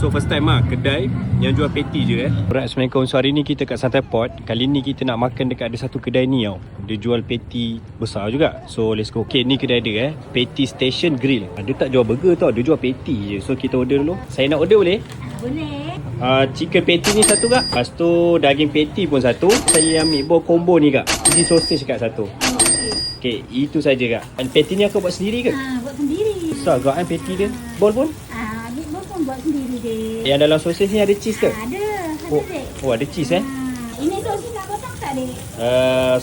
So first time lah kedai yang jual patty je Alright, Assalamualaikum. So hari ni kita kat Santai Port. Kali ni kita nak makan dekat ada satu kedai ni tau. Dia jual patty besar juga. So let's go. Okay, ni kedai dia Patty Station Grill. Dia tak jual burger tau, dia jual patty je. So kita order dulu. Saya nak order boleh? Boleh. Chicken patty ni satu kak. Lepas tu daging patty pun satu. Saya ambil bol combo ni kak. Isi sausage kak satu. Okay, itu saja kak. Dan patty ni aku buat sendiri ke? Buat sendiri. Besar kak kan patty dia. Bol pun? Meatball pun buat sendiri dek. Yang dalam sausage ni ada cheese ke? Ada dek. Oh ada cheese Ini sausage nak potong tak dek?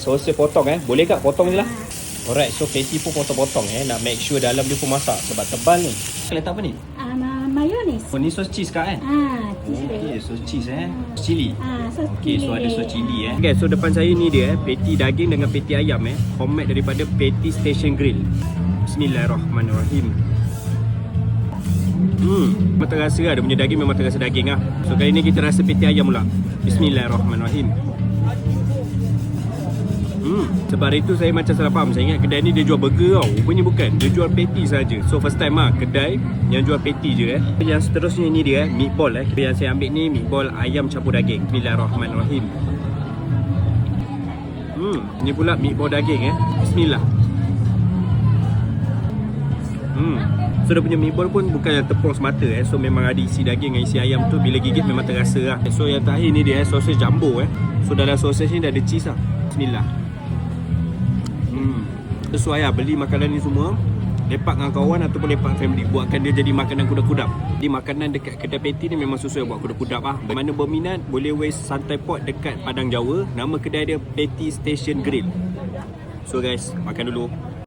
Sausage potong boleh kak potong je lah. Alright, so patty pun potong-potong nak make sure dalam dia pun masak sebab tebal ni. Letak apa ni? Mayonis. Oh ni sos cheese kak kan? Cheese dek. Okay, sos cheese sos cili. Sos Okay, cili. so ada sos cili Okay, so depan saya ni dia patty daging dengan patty ayam homemade daripada Patty Station Grill. Bismillahirrahmanirrahim. Memang terasa lah, dia punya daging memang terasa daging lah. So kali ni kita rasa patty ayam pula. Bismillahirrahmanirrahim. Sebab itu saya macam salah faham. Saya ingat kedai ni dia jual burger tau. Rupanya bukan, dia jual patty saja. So first time lah kedai yang jual patty je Yang seterusnya ni dia meatball Yang saya ambil ni meatball ayam campur daging. Bismillahirrahmanirrahim. Ni pula meatball daging Bismillah. So dia punya meatball pun bukan yang tepung semata So memang ada isi daging dengan isi ayam tu. Bila gigit memang terasa lah. So yang terakhir ni dia sausage jumbo So dalam sausage ni dah ada cheese lah. Bismillah. Sesuai lah beli makanan ni semua lepak dengan kawan ataupun lepak family. Buatkan dia jadi makanan kudap-kudap. Jadi makanan dekat kedai patty ni memang sesuai buat kudap-kudap lah. Mana berminat boleh waste Santai Port dekat Padang Jawa. Nama kedai dia Patty Station Grill. So guys, makan dulu.